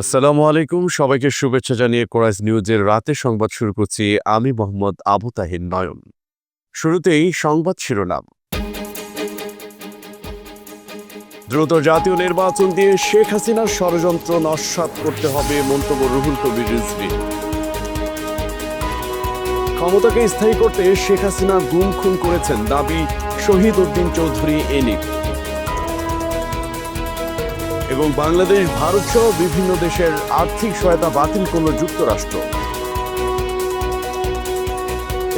আসসালামু আলাইকুম, সবাইকে শুভেচ্ছা জানিয়ে কোরাইশ নিউজের রাতে সংবাদ শুরু করছি। আমি মোহাম্মদ আবু তাহির নয়ন। শুরুতেই সংবাদ শিরোনাম। দ্রুত জাতীয় নির্বাচন দিয়ে শেখ হাসিনার ষড়যন্ত্র নস্যাৎ করতে হবে, মন্তব্য রুহুল কবির রিজভী। ক্ষমতাকে স্থায়ী করতে শেখ হাসিনা গুম খুন করেছেন, দাবি শহীদ উদ্দিন চৌধুরী এনিক। এবং বাংলাদেশ, ভারত সহ বিভিন্ন দেশের আর্থিক সহায়তা বাতিল করল যুক্তরাষ্ট্র।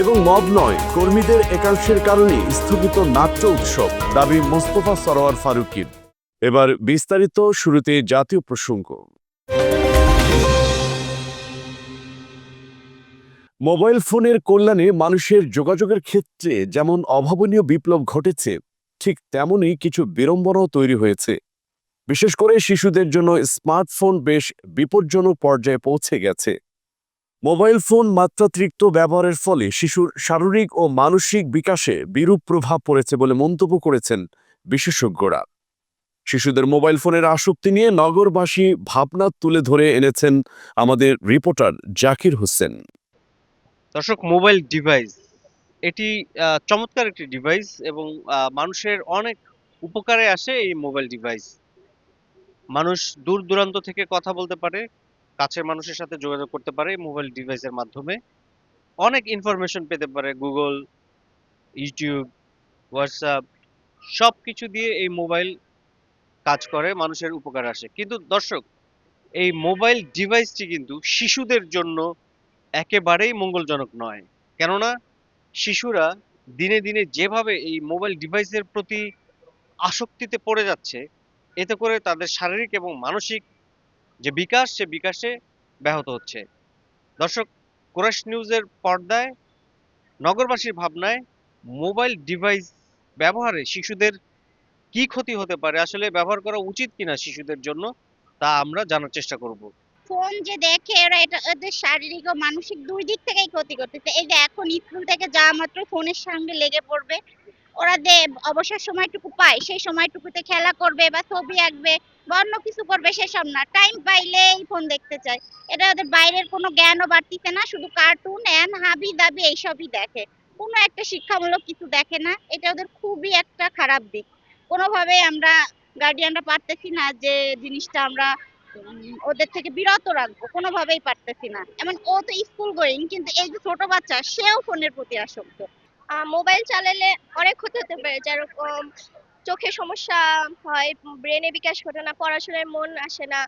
এবং মব নয়, কর্মীদের একাংশের কারণে স্থগিত নাট্য উৎসব, দাবি মোস্তফা সরোয়ার ফারুকীর। এবার বিস্তারিত। শুরুতে জাতীয় প্রসঙ্গ। মোবাইল ফোনের কল্যাণে মানুষের যোগাযোগের ক্ষেত্রে যেমন অভাবনীয় বিপ্লব ঘটেছে, ঠিক তেমনই কিছু বিড়ম্বনাও তৈরি হয়েছে। বিশেষ করে শিশুদের জন্য স্মার্টফোন বেশ বিপজ্জনক পর্যায়ে পৌঁছে গেছে। মোবাইল ফোন মাত্রাতিরিক্ত ব্যবহারের ফলে শিশুর শারীরিক ও মানসিক বিকাশে বিরূপ প্রভাব পড়েছে বলে মন্তব্য করেছেন বিশেষজ্ঞরা। শিশুদের মোবাইল ফোনের আসক্তি নিয়ে নগরবাসী ভাবনা তুলে ধরে এনেছেন আমাদের রিপোর্টার জাকির হোসেন। দর্শক, মোবাইল ডিভাইস এটি চমৎকার একটি ডিভাইস এবং মানুষের অনেক উপকারে আসে এই মোবাইল ডিভাইস। মানুষ দূর দূরান্ত থেকে কথা বলতে পারে, কাছের মানুষের সাথে যোগাযোগ করতে পারে এই মোবাইল ডিভাইসের মাধ্যমে। অনেক ইনফরমেশন পেতে পারে, গুগল, ইউটিউব, হোয়াটসঅ্যাপ সবকিছু দিয়ে এই মোবাইল কাজ করে, মানুষের উপকার আসে। কিন্তু দর্শক, এই মোবাইল ডিভাইসটি কিন্তু শিশুদের জন্য একেবারেই মঙ্গলজনক নয়। কেননা শিশুরা দিনে দিনে যেভাবে এই মোবাইল ডিভাইসের প্রতি আসক্তিতে পড়ে যাচ্ছে, এতে করে তাদের শারীরিক এবং মানসিক যে বিকাশ, সে বিকাশে ব্যাহত হচ্ছে। দর্শক, কোরাইশ নিউজের পর্দায় নগরবাসীর ভাবনায় মোবাইল ডিভাইস ব্যবহারে শিশুদের কি ক্ষতি হতে পারে, আসলে ব্যবহার করা উচিত কিনা শিশুদের জন্য, তা আমরা জানার চেষ্টা করব। ফোন যে দেখে ওরা, এটা ওদের শারীরিক ও মানসিক দুই দিক থেকেই ক্ষতি করতেছে। এই যে এখন স্কুল থেকে যাওয়া মাত্র ফোনের সঙ্গে লেগে পড়বে। ওরা যে অবসর সময়টুকু পায়, সেই সময়টুকুতে খেলা করবে বা ছবি আঁকবে বা অন্য কিছু করবে সেসব না, টাইম পাইলেই ফোন দেখতে চায়। এটা ওদের বাইরের কোনো জ্ঞানও বাড়তিছে না, শুধু কার্টুন এন্ড হাবি দাবি এইসবই দেখে, কোনো একটা শিক্ষামূলক কিছু দেখে না। এটা ওদের খুবই একটা খারাপ দিক। কোনোভাবেই আমরা গার্ডিয়ানরা পারতেছি না যে জিনিসটা আমরা ওদের থেকে বিরত রাখবো, কোনোভাবেই পারতেছি না। এমন ও তো স্কুল গোয়িং, কিন্তু এই যে ছোট বাচ্চা, সেও ফোনের প্রতি আসক্ত। মোবাইল চালালে অনেক ক্ষতি হতে পারে, যেরকম চোখে সমস্যা হয়, ব্রেনে বিকাশ ঘটে না, পড়াশোনায় মন আসে না।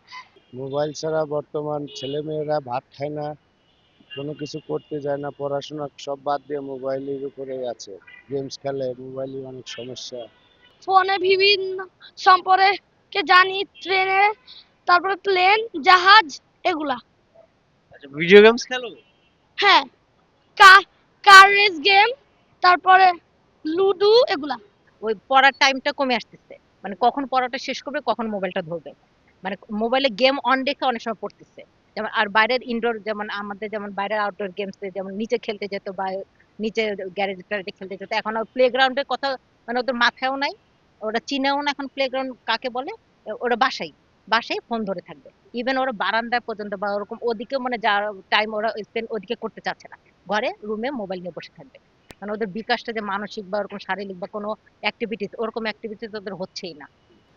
মোবাইল ছাড়া বর্তমান ছেলেমেয়েরা ভাত খায় না, কোনো কিছু করতে যায় না, পড়াশোনা সব বাদ দিয়ে মোবাইলের উপরেই আছে, গেমস খেলে, মোবাইলে অনেক সমস্যা। ফোনে বিভিন্ন সম্পর্কে জানি, ট্রেনে, তারপরে প্লেন, জাহাজ, এগুলা। আচ্ছা, ভিডিও গেমস খেলো? হ্যাঁ, কার কার রেস গেম, তারপরে লুডো, এগুলা। ওই পড়ার টাইমটা কমে আসতেছে, মানে কখন পড়াটা শেষ করবে, কখন মোবাইলটা ধরবে, মানে মোবাইলে গেম অন রেখে অনেক সময় পড়তেছে। যেমন আর বাইরের ইনডোর, যেমন আমাদের যেমন বাইরের আউটডোর গেমস, যেমন নিচে খেলতে যেত বা নিচে গ্যারেজ ট্যারেজে খেলতে যেত, এখন আর প্লে গ্রাউন্ডের কথা মানে ওদের মাথায়ও নাই, ওরা চিনেও না এখন প্লে গ্রাউন্ড কাকে বলে। ওরা বাসায় বাসায় ফোন ধরে থাকবে। ইভেন ওরা বারান্দায় পর্যন্ত বা ওরকম ওদিকে মানে যা টাইম ওরা স্পেন্ড ওদিকে করতে চাচ্ছে না, ঘরে রুমে মোবাইল নিয়ে বসে থাকবে। মানে ওদের বিকাশটা যে মানসিক বা ওরকম শারীরিক বা কোনো অ্যাক্টিভিটিস, ওরকম অ্যাক্টিভিটিস ওদের হচ্ছেই না।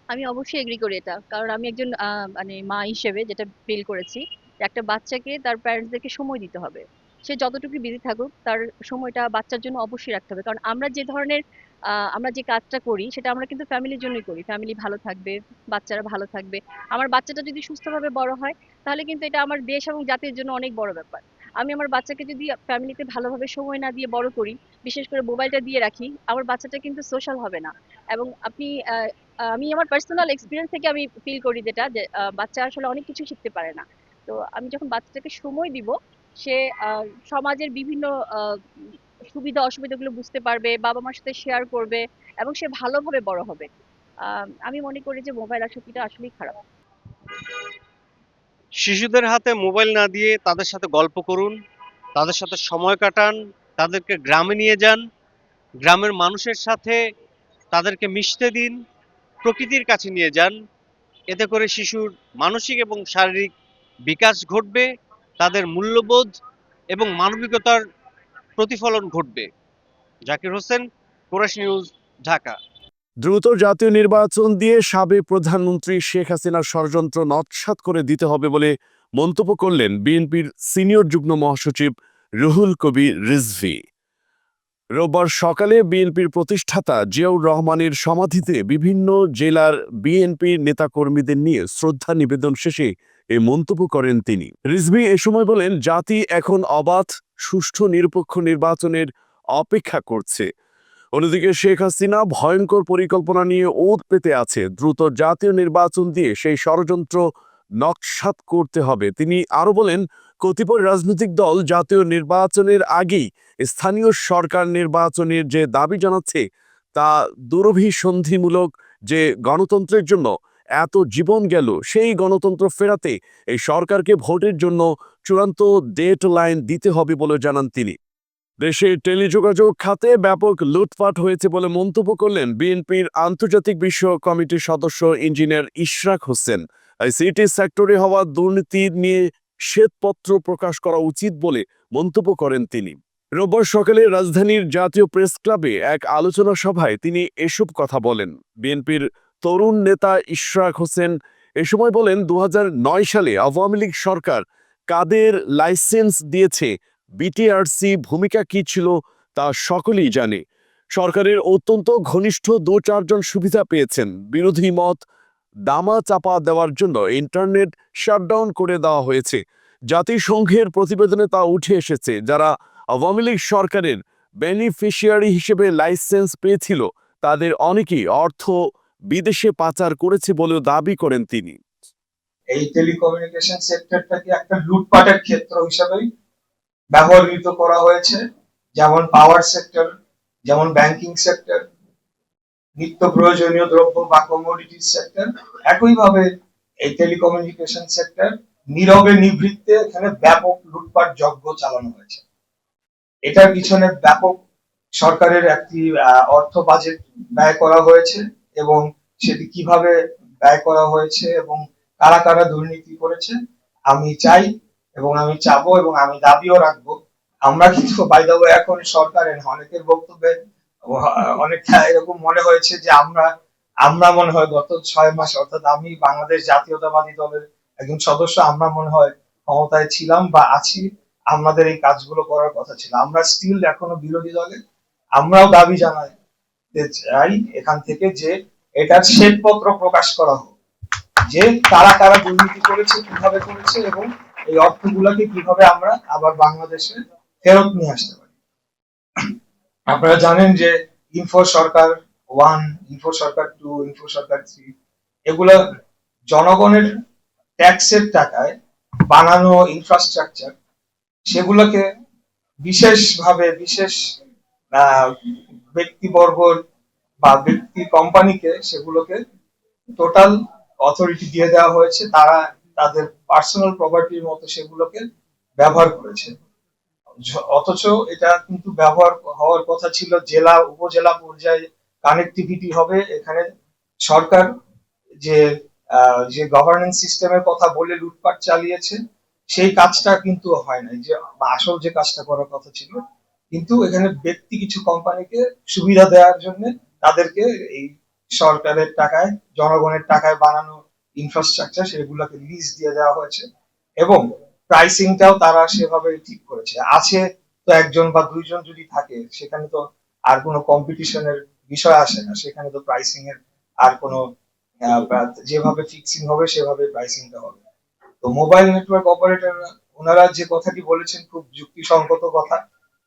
আমি অবশ্যই এগ্রি করি এটা, কারণ আমি একজন মানে মা হিসেবে যেটা ফিল করেছি, যে একটা বাচ্চাকে তার প্যারেন্টসদেরকে সময় দিতে হবে। সে যতটুকু বিজি থাকুক, তার সময়টা বাচ্চার জন্য অবশ্যই রাখতে হবে। কারণ আমরা যে ধরনের আমরা যে কাজটা করি, সেটা আমরা কিন্তু ফ্যামিলির জন্যই করি। ফ্যামিলি ভালো থাকবে, বাচ্চারা ভালো থাকবে। আমার বাচ্চাটা যদি সুস্থভাবে বড় হয়, তাহলে কিন্তু এটা আমার দেশ এবং জাতির জন্য অনেক বড় ব্যাপার। আমি আমার বাচ্চাকে যদি ফ্যামিলিতে ভালোভাবে সময় না দিয়ে বড় করি, বিশেষ করে মোবাইলটা দিয়ে রাখি, আমার বাচ্চাটা কিন্তু সোশ্যাল হবে না। এবং আপনি আমি আমার পার্সোনাল এক্সপিরিয়েন্স থেকে আমি ফিল করি যেটা, যে বাচ্চা আসলে অনেক কিছু শিখতে পারে না। তো আমি যখন বাচ্চাটাকে সময় দিব, সে সমাজের বিভিন্ন আহ, সুবিধা অসুবিধাগুলো বুঝতে পারবে, বাবা মার সাথে শেয়ার করবে, এবং সে ভালোভাবে বড় হবে। আমি মনে করি যে মোবাইল আসক্তিটা আসলেই খারাপ। শিশুদের হাতে মোবাইল না দিয়ে তাদের সাথে গল্প করুন, তাদের সাথে সময় কাটান, তাদেরকে গ্রামে নিয়ে যান, গ্রামের মানুষের সাথে তাদেরকে মিশতে দিন, প্রকৃতির কাছে নিয়ে যান। এতে করে শিশুর মানসিক এবং শারীরিক বিকাশ ঘটবে, তাদের মূল্যবোধ এবং মানবিকতার প্রতিফলন ঘটবে। Zakir Hossain, chorus news, Dhaka. দ্রুত জাতীয় নির্বাচন দিয়ে সাবেক প্রধানমন্ত্রী শেখ হাসিনার ষড়যন্ত্র নৎসাৎ করে দিতে হবে বলে মন্তব্য করলেন বিএনপির সিনিয়র যুগ্ম মহাসচিব রুহুল কবির রিজভী। রোববার সকালে বিএনপির প্রতিষ্ঠাতা জিয়াউর রহমানের সমাধিতে বিভিন্ন জেলার বিএনপির নেতাকর্মীদের নিয়ে শ্রদ্ধা নিবেদন শেষে এই মন্তব্য করেন তিনি। রিজভী এ সময় বলেন, জাতি এখন অবাধ, সুষ্ঠু, নিরপেক্ষ নির্বাচনের অপেক্ষা করছে। অন্যদিকে শেখ হাসিনা ভয়ঙ্কর পরিকল্পনা নিয়ে ওত পেতে আছে। দ্রুত জাতীয় নির্বাচন দিয়ে সেই ষড়যন্ত্র নকশাত করতে হবে। তিনি আরো বলেন, কতিপয় রাজনৈতিক দল জাতীয় নির্বাচনের আগেই স্থানীয় সরকার নির্বাচনের যে দাবি জানাচ্ছে তা দুরভিসন্ধিমূলক। যে গণতন্ত্রের জন্য এত জীবন গেল, সেই গণতন্ত্র ফেরাতে এই সরকারকে ভোটের জন্য চূড়ান্ত ডেট লাইন দিতে হবে বলে জানান তিনি। দেশে টেলিযোগাযোগ খাতে ব্যাপক লুটপাট হয়েছে বলে মন্তব্য করলেন বিএনপির আন্তর্জাতিক বিষয়ক কমিটির সদস্য ইঞ্জিনিয়ার ইশরাক হোসেন। আইসিটি সেক্টরে হওয়া দুর্নীতি নিয়ে শ্বেতপত্র প্রকাশ করা উচিত বলে মন্তব্য করেন তিনি। রোববার সকালে রাজধানীর জাতীয় প্রেস ক্লাবে এক আলোচনা সভায় তিনি এসব কথা বলেন। বিএনপির তরুণ নেতা ইশরাক হোসেন এ সময় বলেন, 2009 সালে আওয়ামী লীগ সরকার কাদের লাইসেন্স দিয়েছে, বিটিআরসি ভূমিকা কি ছিল তা সকলেই জানে। সরকারের অত্যন্ত ঘনিষ্ঠ 2-4 জন সুবিধা পেয়েছেন। বিরোধী মত দামা চাপা দেওয়ার জন্য ইন্টারনেট শাটডাউন করে দেওয়া হয়েছে। জাতিসংঘের প্রতিবেদনে তা উঠে এসেছে, যারা আওয়ামী লীগ সরকারের বেনিফিশিয়ারি হিসেবে লাইসেন্স পেয়েছিল তাদের অনেকেই অর্থ বিদেশে পাচার করেছে বলেও দাবি করেন তিনি। এই টেলিকমিউনিকেশন সেক্টরটাকে একটা লুটপাটের ক্ষেত্র হিসেবেই ব্যবহৃত করা হয়েছে, যেমন পাওয়ার সেক্টর, যেমন ব্যাংকিং সেক্টর, নিত্য প্রয়োজনীয় দ্রব্য বা কমোডিটি সেক্টর। একইভাবে এই টেলিকমিউনিকেশন সেক্টর নীরবে নিভৃতে এখানে ব্যাপক লুটপাট যজ্ঞ চালানো হয়েছে। এটার পিছনে ব্যাপক সরকারের একটি অর্থ বাজেট ব্যয় করা হয়েছে, এবং সেটি কিভাবে ব্যয় করা হয়েছে এবং কারা কারা দুর্নীতি করেছে আমি চাই এবং আমি চাবো এবং আমি দাবিও রাখবো। আমরা কিন্তু বাই দ্য ওয়ে এখন সরকারের অনেকের বক্তব্যে অনেকটা এরকম মনে হয়েছে যে আমরা মনে হয় গত 6 মাস, অর্থাৎ আমি বাংলাদেশ জাতীয়তাবাদী দলের একজন সদস্য, আমরা মনে হয় ক্ষমতায় ছিলাম বা আছি, আমাদের এই কাজগুলো করার কথা ছিল। আমরা স্টিল এখনো বিরোধী দলে, আমরাও দাবি জানাতে চাই এখান থেকে যে এটার শ্বেতপত্র প্রকাশ করা হোক, যে কারা কারা দুর্নীতি করেছে, কিভাবে করেছে এবং এই অর্থগুলোকে কিভাবে আমরা আবার বাংলাদেশে ফেরত নিয়ে আসতে পারি। আপনারা জানেন যে ইনফো সরকার 1, ইনফো সরকার 2, ইনফো সরকার 3 এগুলো জনগণের ট্যাক্সের টাকায় বানানো ইনফ্রাস্ট্রাকচার, সেগুলোকে বিশেষভাবে বিশেষ ব্যক্তিবর্গ বা ব্যক্তি কোম্পানিকে সেগুলোকে টোটাল অথরিটি দিয়ে দেওয়া হয়েছে, তারা তাদের পার্সোনাল প্রপার্টির মতো সেগুলোকে ব্যবহার করেছে। অথচ এটা কিন্তু ব্যবহার হওয়ার কথা ছিল জেলা উপজেলা পর্যায়ে, কানেক্টিভিটি হবে। এখানে সরকার যে গভর্নেন্স সিস্টেমের কথা বলে লুটপাট চালিয়েছে, সেই কাজটা কিন্তু হয় নাই, যে আসল যে কাজটা করার কথা ছিল। কিন্তু এখানে ব্যক্তি কিছু কোম্পানিকে সুবিধা দেওয়ার জন্য তাদেরকে এই সরকারের টাকায়, জনগণের টাকায় বানানো ইনফ্রাস্ট্রাকচার সেগুলোকে লিজ দিয়ে দেওয়া হয়েছে, এবং প্রাইসিংটাও তারা সেভাবে ঠিক করেছে। আছে তো 1 জন বা 2 জন যদি থাকে, সেখানে তো আর কোনো কম্পিটিশনের বিষয় আসে না, সেখানে তো প্রাইসিং এর আর কোনো যেভাবে ফিক্সিং হবে সেভাবে প্রাইসিংটা হবে। তো মোবাইল নেটওয়ার্ক অপারেটররা ওনারা যে কথাটি বলেছেন খুব যুক্তিসঙ্গত কথা।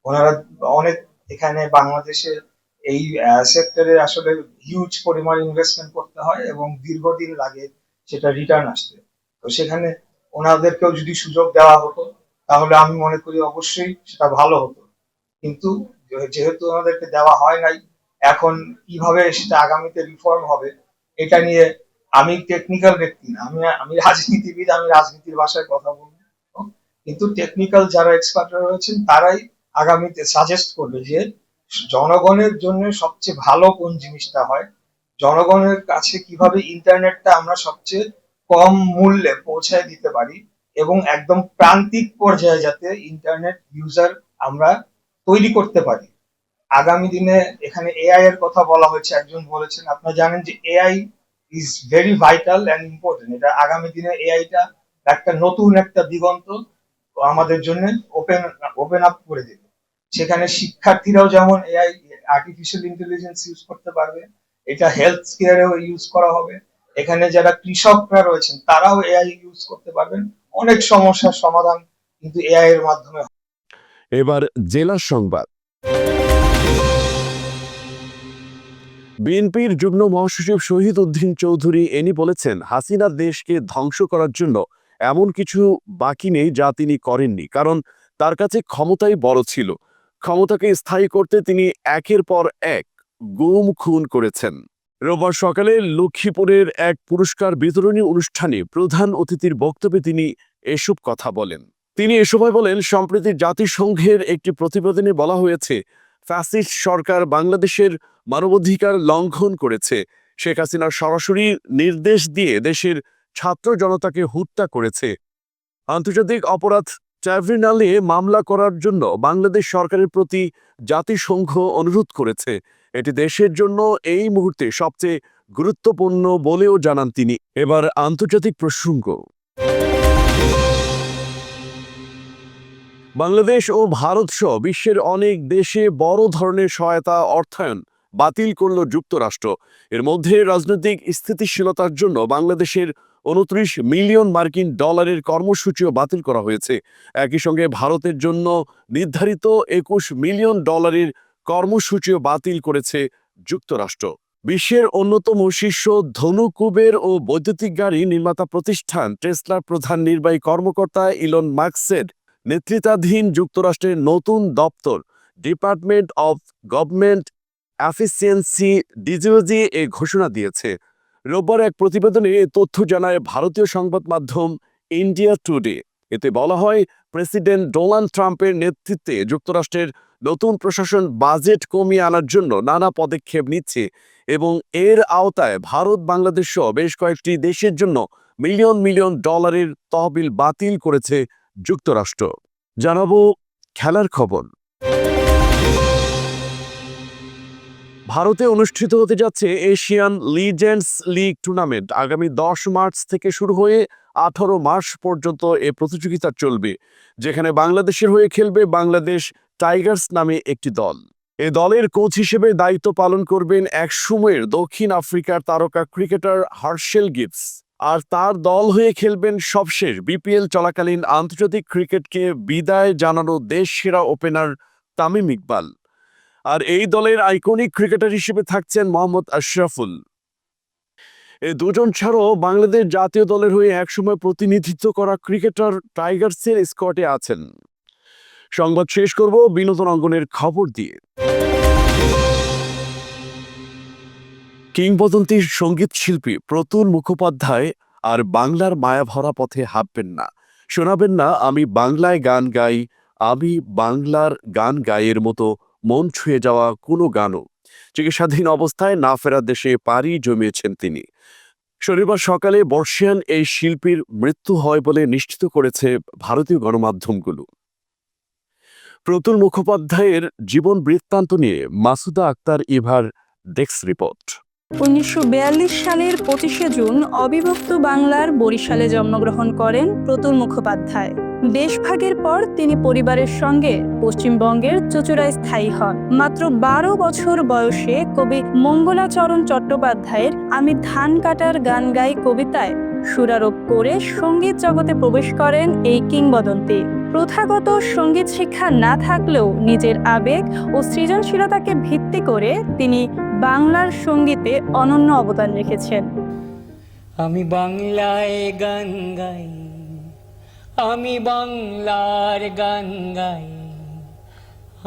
ওনারা অনেক এখানে বাংলাদেশে এই সেক্টরে আসলে হিউজ পরিমাণ ইনভেস্টমেন্ট করতে হয় এবং দীর্ঘদিন লাগে সেটা রিটার্ন আসতে। তো সেখানে ওনাদেরকেও যদি সুযোগ দেওয়া হতো তাহলে আমি মনে করি অবশ্যই সেটা ভালো হতো। কিন্তু যেহেতু ওনাদেরকে দেওয়া হয় নাই, এখন কিভাবে সেটা আগামীতে রিফর্ম হবে এটা নিয়ে আমি টেকনিক্যাল ব্যক্তি না, আমি রাজনীতিবিদ, আমি রাজনীতির ভাষায় কথা বলবো, কিন্তু টেকনিক্যাল যারা এক্সপার্টরা রয়েছেন তারাই আগামীতে সাজেস্ট করবে যে জনগণের জন্য সবচেয়ে ভালো কোন জিনিসটা হয়, জনগণের কাছে কিভাবে ইন্টারনেটটা আমরা সবচেয়ে কম মূল্যে পৌঁছায় দিতে পারি, এবং একদম প্রান্তিক পর্যায়ে যাতে ইন্টারনেট ইউজার আমরা তৈরি করতে পারি। আগামী দিনে এখানে এআই এর কথা বলা হয়েছে, একজন বলেছেন, আপনারা জানেন যে AI is very vital and important. এটা আগামী দিনে এআইটা একটা নতুন একটা দিগন্ত আমাদের জন্য ওপেন ওপেন আপ করে দেবে। সেখানে শিক্ষার্থীরাও যেমন এআই আর্টিফিশিয়াল ইন্টেলিজেন্স ইউজ করতে পারবে, এটা হেলথ কেয়ারেও ইউজ করা হবে। এখানে যারা কৃষকরা রয়েছেন তারাও এআই ইউজ করতে পারবেন। অনেক সমস্যার সমাধান কিন্তু এআই এর মাধ্যমে। এবার জেলা সংবাদ। বিএনপির যুগ্ম মহাসচিব শহীদ উদ্দিন চৌধুরী এনি বলেছেন, হাসিনা দেশকে ধ্বংস করার জন্য এমন কিছু বাকি নেই যা তিনি করেননি, কারণ তার কাছে ক্ষমতাই বড় ছিল। ক্ষমতাকে স্থায়ী করতে তিনি একের পর এক গুম খুন করেছেন। রোববার সকালে লক্ষ্মীপুরের এক পুরস্কার বিতরণী অনুষ্ঠানে প্রধান অতিথির বক্তব্যে তিনি এসব কথা বলেন। তিনি এ সময় বলেন, সম্প্রতি জাতিসংঘের একটি প্রতিবেদনে বলা হয়েছে, ফ্যাসিস্ট সরকার বাংলাদেশের মানবাধিকার লঙ্ঘন করেছে। শেখ হাসিনা সরাসরি নির্দেশ দিয়ে দেশের ছাত্র জনতাকে হত্যা করেছে। আন্তর্জাতিক অপরাধ ট্রাইব্যুনালে মামলা করার জন্য বাংলাদেশ সরকারের প্রতি জাতিসংঘ অনুরোধ করেছে। এটি দেশের জন্য এই মুহূর্তে সবচেয়ে গুরুত্বপূর্ণ বলেও জানান তিনি। এবার আন্তর্জাতিক প্রসঙ্গ। বাংলাদেশ ও ভারত সহ বিশ্বের অনেক দেশে বড় ধরনের সহায়তা অর্থায়ন বাতিল করল যুক্তরাষ্ট্র। এর মধ্যে রাজনৈতিক স্থিতিশীলতার জন্য বাংলাদেশের 29 মিলিয়ন মার্কিন ডলারের কর্মসূচিও বাতিল করা হয়েছে। একই সঙ্গে ভারতের জন্য নির্ধারিত 21 মিলিয়ন ডলারের কর্মসূচিও বাতিল করেছে যুক্তরাষ্ট্র। বিশ্বের অন্যতম শীর্ষ ধনু কুবের ও বৈদ্যুতিক গাড়ি নির্মাতা প্রতিষ্ঠান টেসলার প্রধান নির্বাহী কর্মকর্তা ইলন মাস্কের নেতৃত্বাধীন যুক্তরাষ্ট্রের নতুন দপ্তর ডিপার্টমেন্ট অফ গভর্নমেন্ট এফিসিয়েন্সি ডিজিওজি এ ঘোষণা দিয়েছে। রোববার এক প্রতিবেদনে এ তথ্য জানায় ভারতীয় সংবাদ মাধ্যম ইন্ডিয়া টুডে। এতে বলা হয়, প্রেসিডেন্ট ডোনাল্ড ট্রাম্পের নেতৃত্বে যুক্তরাষ্ট্রের নতুন প্রশাসন বাজেট কমিয়ে আনার জন্য নানা পদক্ষেপ নিচ্ছে এবং এর আওতায় ভারত, বাংলাদেশ সহ বেশ কয়েকটি দেশের জন্য মিলিয়ন মিলিয়ন ডলারের তহবিল বাতিল করেছে যুক্তরাষ্ট্র। জানাবো খেলার খবর। ভারতে অনুষ্ঠিত হতে যাচ্ছে এশিয়ান লিজেন্ডস লিগ টুর্নামেন্ট। আগামী 10 মার্চ থেকে শুরু হয়ে 18 মার্চ পর্যন্ত এ প্রতিযোগিতা চলবে, যেখানে বাংলাদেশের হয়ে খেলবে বাংলাদেশ টাইগার্স নামে একটি দল। এ দলের কোচ হিসেবে দায়িত্ব পালন করবেন একসময়ের দক্ষিণ আফ্রিকার তারকা ক্রিকেটার হার্শেল গিবস, আর তার দল হয়ে খেলবেন সবশেষ বিপিএল চলাকালীন আন্তর্জাতিক ক্রিকেটকে বিদায় জানানো দেশ সেরা ওপেনার তামিম ইকবাল। আর এই দলের আইকনিক ক্রিকেটার হিসেবে থাকছেন মোহাম্মদ আশরাফুল। এই দুজন ছাড়াও বাংলাদেশ জাতীয় দলের হয়ে একসময় প্রতিনিধিত্ব করা ক্রিকেটার টাইগার্সের স্কোয়াডে আছেন। সংবাদ শেষ করব বিনোদন অঙ্গনের খবর দিয়ে। কিংবদন্তি সঙ্গীত শিল্পী প্রতুল মুখোপাধ্যায় আর বাংলার মায়াভরা পথে হাঁটবেন না, শোনাবেন না আমি বাংলায় গান গাই, আমি বাংলার গান গাইয়ের মতো মন ছুঁয়ে যাওয়া কোনো গানও। চিকিৎসাধীন অবস্থায় না ফেরার দেশে পাড়ি জমিয়েছেন তিনি। শনিবার সকালে বর্ষিয়ান এই শিল্পীর মৃত্যু হয় বলে নিশ্চিত করেছে ভারতীয় গণমাধ্যমগুলো। প্রতুল মুখোপাধ্যায়ের জীবন বৃত্তান্ত নিয়ে মাসুদা আক্তার ইভার ডেস্ক রিপোর্ট। 1942 সালের 25শে জুন অবিভক্ত বাংলার বরিশালে জন্মগ্রহণ করেন প্রতুল মুখোপাধ্যায়। দেশভাগের পর তিনি পরিবারের সঙ্গে পশ্চিমবঙ্গের চুঁচুড়ায় স্থায়ী হন। মাত্র 12 বছর বয়সে কবি মঙ্গলাচরণ চট্টোপাধ্যায়ের আমি ধান কাটার গান গাই কবিতায় সুরারোপ করে সঙ্গীত জগতে প্রবেশ করেন এই কিংবদন্তি। প্রথাগত সঙ্গীত শিক্ষা না থাকলেও নিজের আবেগ ও সৃজনশীলতাকে ভিত্তি করে তিনি বাংলার সঙ্গীতে অনন্য অবদান রেখেছেন। আমি বাংলায় গান গাই, আমি বাংলার গান গাই,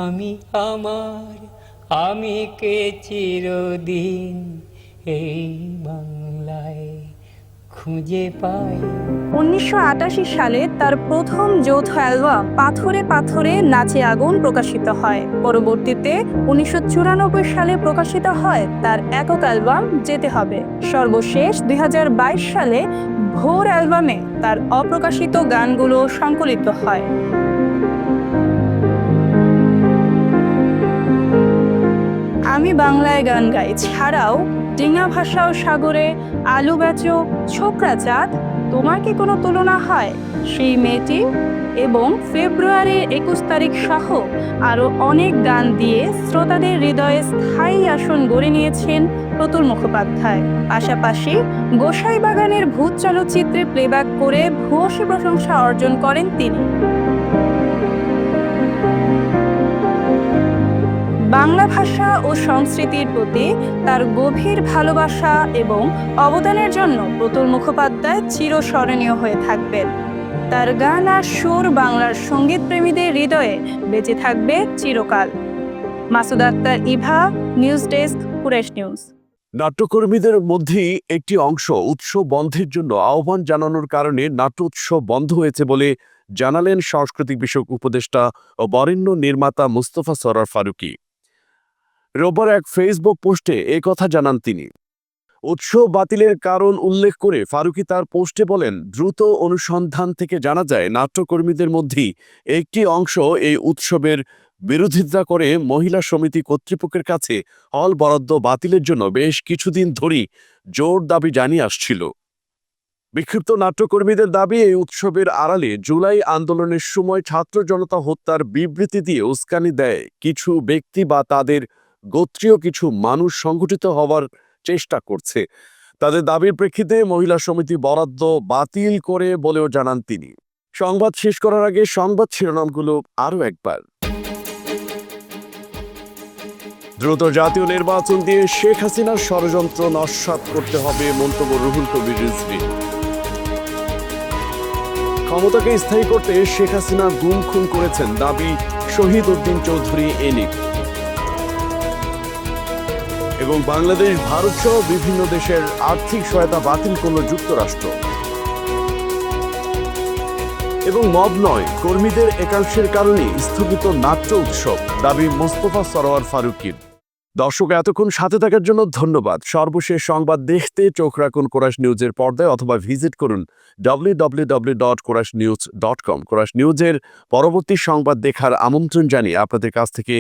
আমি আমার আমি কে চিরদিন এই বাংলায় খুঁজে পাই। 1988 সালে তার প্রথম যৌথ অ্যালবাম পাথরে পাথরে নাচে আগুন প্রকাশিত হয়। পরবর্তীতে 1994 সালে প্রকাশিত হয় তার একক অ্যালবাম যেতে হবে। সর্বশেষ 2022 সালে ভোর অ্যালবামে তার অপ্রকাশিত গানগুলো সংকলিত হয়। আমি বাংলায় গান গাই ছাড়াও ডিঙা ভাষা ও সাগরে, আলু বেচো, ছোকরা চাঁদ, তোমার কি কোনো তুলনা হয়, সেই মেয়েটি এবং ফেব্রুয়ারির 21 তারিখ সহ আরও অনেক গান দিয়ে শ্রোতাদের হৃদয়ে স্থায়ী আসন গড়ে নিয়েছেন প্রতুল মুখোপাধ্যায়। পাশাপাশি গোসাইবাগানের ভূত চলচ্চিত্রে প্লেব্যাক করে ভূয়সী প্রশংসা অর্জন করেন তিনি। বাংলা ভাষা ও সংস্কৃতির প্রতি তার গভীর ভালোবাসা এবং অবদানের জন্য প্রতুল মুখোপাধ্যায় চিরস্মরণীয় হয়ে থাকবেন। তার গান আর সুর বাংলার সঙ্গীত প্রেমীদের হৃদয়ে বেঁচে থাকবে চিরকাল। Masud Akter, Eva, news desk, Quraish news. নাট্যকর্মীদের মধ্যেই একটি অংশ উৎসব বন্ধের জন্য আহ্বান জানানোর কারণে নাট্য উৎসব বন্ধ হয়েছে বলে জানালেন সাংস্কৃতিক বিষয়ক উপদেষ্টা ও বরেণ্য নির্মাতা মুস্তফা সরোয়ার ফারুকী। রোববার এক ফেসবুক পোস্টে কথা জানান তিনি। উৎসব বাতিলের কারণ উল্লেখ করে ফারুকী তার পোস্টে বলেন, দ্রুত অনুসন্ধান থেকে জানা যায় নাট্যকর্মীদের মধ্যেই একটি অংশ এই উৎসবের বিরোধিতা করে মহিলা সমিতি কর্তৃপক্ষের কাছে হল বরাদ্দ বাতিলের জন্য বেশ কিছুদিন ধরেই জোর দাবি জানিয়ে আসছিল। বিক্ষিপ্ত নাট্যকর্মীদের দাবি, এই উৎসবের আড়ালে জুলাই আন্দোলনের সময় ছাত্র জনতা হত্যার বিবৃতি দিয়ে উস্কানি দেয় কিছু ব্যক্তি বা তাদের গোত্রীয় কিছু মানুষ সংগঠিত হওয়ার চেষ্টা করছে। তাদের দাবির প্রেক্ষিতে মহিলা সমিতি বরাদ্দ বাতিল করে বলেও জানান তিনি। সংবাদ শেষ করার আগে সংবাদ শিরোনামগুলো আরও একবার। দ্রুত জাতীয় নির্বাচন দিয়ে শেখ হাসিনার ষড়যন্ত্র নস্যাৎ করতে হবে, মন্তব্য রুহুল কবির রিজভী। ক্ষমতাকে স্থায়ী করতে শেখ হাসিনা গুম খুন করেছেন, দাবি শহীদ উদ্দিন চৌধুরী এনিক। এবং বাংলাদেশ, ভারত সহ বিভিন্ন দেশের আর্থিক সহায়তা বাতিল করল যুক্তরাষ্ট্র। এবং মব নয়, কর্মীদের একাংশের কারণে স্থগিত নাট্য উৎসব, দাবি মোস্তফা সরোয়ার ফারুকীর। দর্শক, এতক্ষণ সাথে থাকার জন্য ধন্যবাদ। সর্বশেষ সংবাদ দেখতে চোখ রাখুন কোরাইশ নিউজের পর্দায় অথবা ভিজিট করুন www.korashnews.com। কোরাইশ নিউজের পরবর্তী সংবাদ দেখার আমন্ত্রণ জানিয়ে আপনাদের কাছ থেকে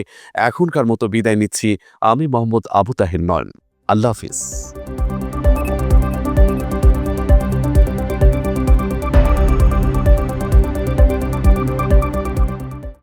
এখনকার মতো বিদায় নিচ্ছি আমি মোহাম্মদ আবু তাহের নয়ন। আল্লাহ হাফিজ।